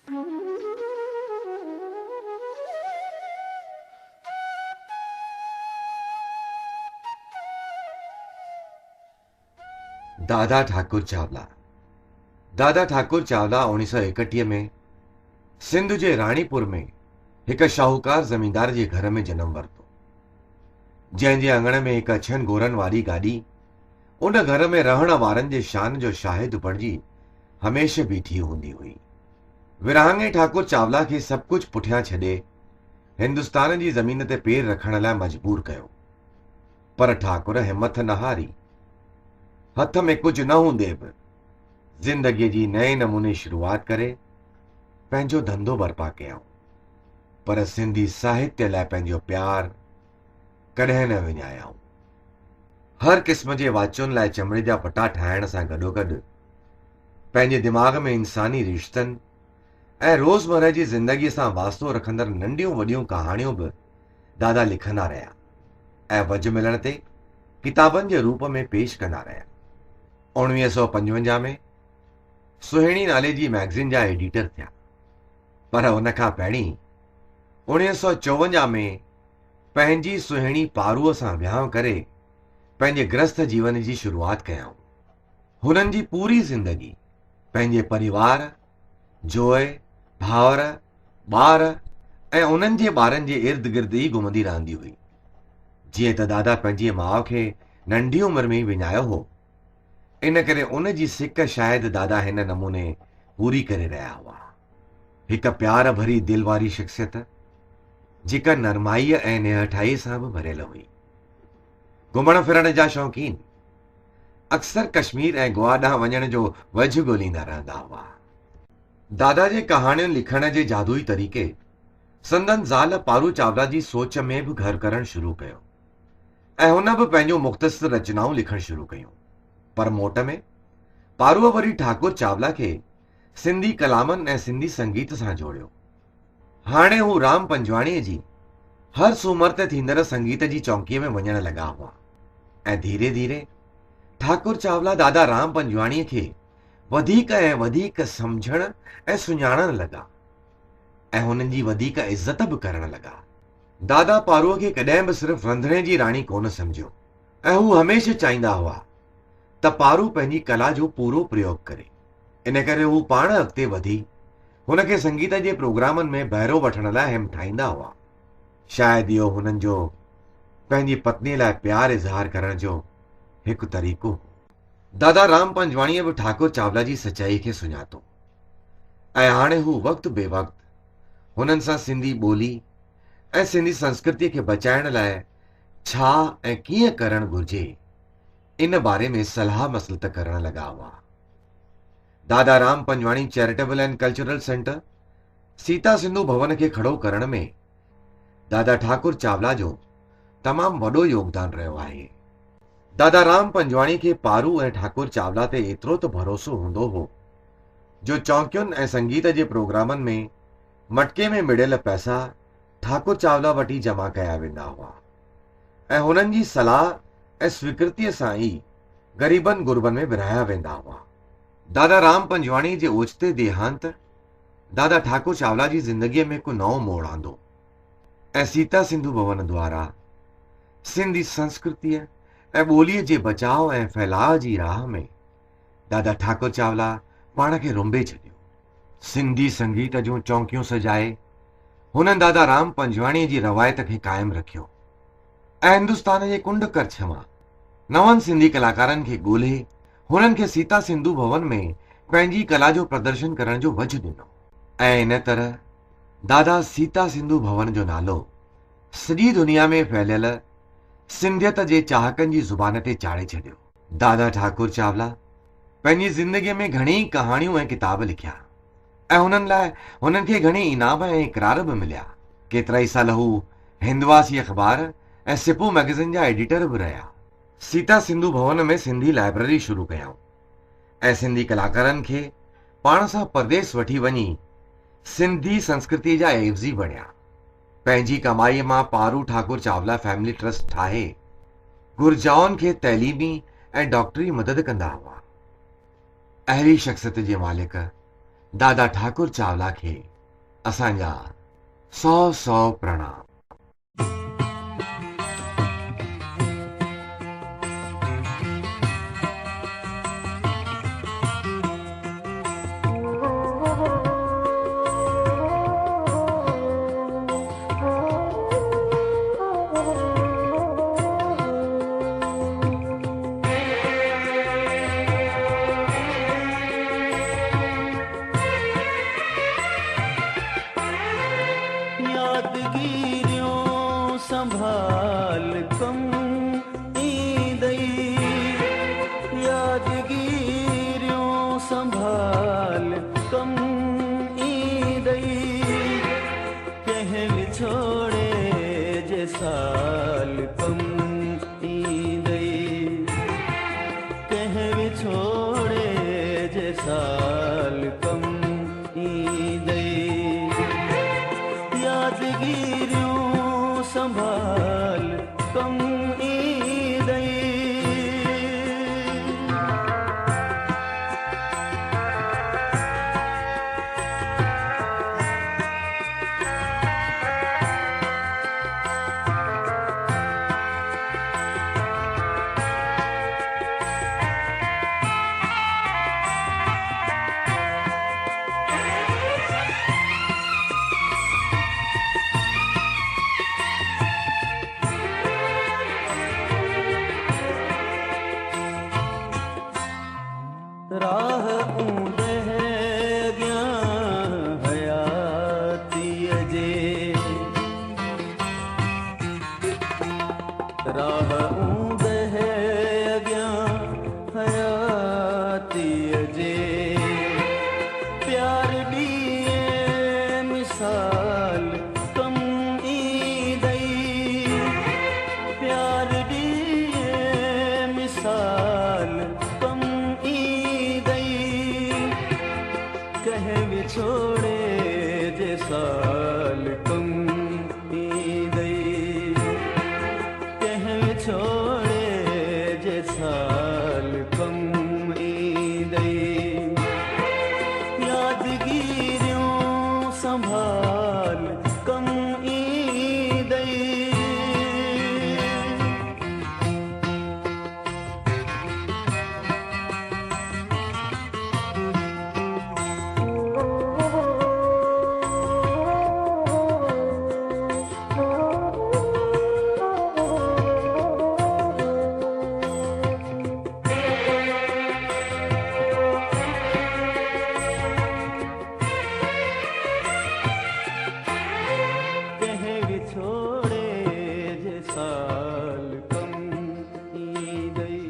दादा ठाकुर चावला। दादा ठाकुर चावला 1931 में सिंध जे राणीपुर में एक शाहूकार ज़मींदार जे घर में जनम वरितो, जंहिंजे अंगण में एक अछनि गोरनि वारी गाॾी उन घर में रहण वारनि जे शान जो शाहिद बणिजी हमेशह बीठी हूंदी हुई। विरहाङे ठाकुर चावला खे सभु कुझु पुठियां छॾे हिंदुस्तान जी ज़मीन ते पेर रखण लाइ मजबूर कयो, पर ठाकुर हिमत न हारी। हथ में कुझु न हूंदे बि ज़िंदगीअ जी नए नमूने शुरूआत करे पंहिंजो धंधो बर्पा कयऊं, पर सिंधी साहित्य लाइ पंहिंजो प्यार कॾहिं न विञायऊं। हर क़िस्म जे वाचुनि लाइ चमड़े जा पटा ठाहिण सां गॾोगॾु पंहिंजे दिमाग़ में इंसानी रिश्तनि ऐं रोज़मर्रा जी ज़िंदगीअ सां वास्तो रखंदड़ नंढियूं वॾियूं कहाणियूं बि दादा लिखंदा रहिया ऐं वज मिलण ते किताबनि जे रूप में पेश कंदा रहिया। 1955 में सुहिणी नाले जी मैगज़िन जा एडिटर थिया, पर उन खां पहिरीं 1954 में पंहिंजी सुहिणी पारूअ सां विहांउ करे पंहिंजे गृहस्थ जीवन जी शुरूआत कयऊं। हुननि जी पूरी ज़िंदगी पंहिंजे परिवार, जोए, भाउर, ॿार ऐं उन्हनि जे ॿारनि जे इर्द गिर्द ई घुमंदी रहंदी हुई। जीअं त दादा पंहिंजी माउ खे नंढी उमिरि में ई विञायो हो, इन करे उन जी सिक शायदि दादा हिन नमूने पूरी करे रहिया हुआ। हिक प्यार भरी दिल वारी शख़्सियत जेका नरमाईअ ऐं निहठाईअ सां बि भरियल हुई। घुमण फिरण जा शौक़ीन अक्सर कश्मीर ऐं गोवा ॾांहुं वञण जो वझ ॻोल्हींदा रहंदा हुआ। दादा जे कहाणियुनि लिखण जे जादुई तरीक़े संदन ज़ाल पारू चावला जी सोच में बि घर करणु शुरू कयो ऐं हुन बि पंहिंजूं मुख़्तसिर रचनाऊं लिखणु शुरू कयूं। पर मोट में पारूअ वरी ठाकुर चावला खे सिंधी कलामनि ऐं सिंधी संगीत सां जोड़ियो। हाणे हू राम पंजवाणीअ जी हर सूमर ते थींदड़ संगीत जी चौकीअ में वञण लॻा हुआ ऐं धीरे धीरे ठाकुर चावला दादा राम पंजवाणीअ खे वधीक ऐं वधीक सम्झण ऐं सुञाणण लॻा ऐं हुननि जी वधीक इज़त बि करण लॻा। दादा पारूअ खे कॾहिं बि सिर्फ़ु रंधिणे जी राणी कोन सम्झियो ऐं हू हमेशह चाहींदा हुआ त पारू पंहिंजी कला जो पूरो प्रयोग करे। इन करे हू पाण अॻिते वधी हुनखे संगीत जे प्रोग्रामनि में बहिरो वठण लाइ हिमथाईंदा हुआ। शायदि इहो हुननि जो पंहिंजी पत्नीअ लाइ प्यार इज़हार करण जो हिकु तरीक़ो हो। दादा राम पंजवाणीअ बि ठाकुर चावला जी सचाई खे सुञातो ऐं हाणे हू वक़्तु बेवक़्तु हुननि सां सिंधी ॿोली ऐं सिंधी संस्कृतीअ खे बचाइण लाइ छा ऐं कीअं करणु घुर्जे इन बारे में सलाह मसलत करण लॻा हुआ। Dada Ram Panjwani charitable and cultural centre Sita Sindhu Bhavan खे खड़ो करण में दादा ठाकुर चावला जो तमामु वॾो योगदान रहियो आहे। दादा राम पंजवाणी खे पारू ऐं ठाकुर चावला ते एतिरो त भरोसो हूंदो हो जो चौकियुनि ऐं संगीत जे प्रोग्रामनि में मटके में मिड़ियल पैसा ठाकुर चावला वटि जमा कया वेंदा हुआ ऐं हुननि जी सलाह ऐं स्वीकृतीअ सां ई ग़रीबनि गुरबनि में विरहाया वेंदा हुआ। दादा राम पंजवाणी जे ओचिते देहांत दादा ठाकुर चावला जी ज़िंदगीअ में हिकु नओं मोड़ आंदो ऐं सीता सिंधु भवन द्वारा सिंधी संस्कृतीअ ऐं ॿोलीअ जे बचाव ऐं फैलाव जी राह में दादा ठाकुर चावला पाण खे रुंबे छॾियो। सिंधी संगीत जूं चौकियूं सजाए हुननि दादा राम पंजवाणीअ जी रवायत खे क़ाइमु रखियो ऐं हिंदुस्तान जे कुंड कच्छ मां नवनि सिंधी कलाकारनि खे ॻोल्हे हुननि खे सीता सिंधु भवन में पंहिंजी कला जो प्रदर्शन करण जो वझ ॾिनो ऐं इन तरह दादा सीता सिंधु भवन जो नालो सॼी दुनिया में फैलियल सिंधियत जे चाहकनि जी ज़ुबान ते चाढ़े छॾियो। दादा ठाकुर चावला पंहिंजी ज़िंदगीअ में घणी कहाणियूं ऐं किताब लिखिया ऐं हुननि लाइ हुननि खे घणी इनाम ऐं इक़रार बि मिलिया। केतिरा ई साल हू हिंदवासी अख़बार ऐं सिपू मैगज़िन जा एडिटर बि रहिया। सीता सिंधु भवन में सिंधी लाइब्रेरी शुरू कयऊं ऐं सिंधी कलाकारनि खे पाण सां परदेस वठी वञी सिंधी संस्कृति जा एवज़ी बणिया। पंहिंजी कमाईअ मां पारू ठाकुर चावला फैमिली ट्रस्ट ठाहे घुर्जाउनि खे तइलीमी ऐं डॉक्टरी मदद कंदा हुआ। अहिड़ी शख़्सियत जे मालिक दादा ठाकुर चावला खे असांजा 100 प्रणाम। यादगिरियों संभाल कम ईंदई, यादगिरियों संभाल कम ईंदई, कंहिं विछोड़े जे साल कम ईंदई, कंहिं विछोड़े जे साल कम ईंदई, यादगिरियों संभाल कम ईंदई। राह ऊंदे अॻियां हयातीअ जे, राह ऊंदे अॻियां हयातीअ जे, प्यार ॾींहुं मिसाल कम ईंदई, प्यार ॾींहुं मिसाल कम कंहिं विछोड़े जे साल कम ईंदई, कंहिं विछोड़े जे साल कम ईंदई, यादगिरियों संभाल कम ईंदई। कंहिं विछोड़े जे साल कम ईंदई।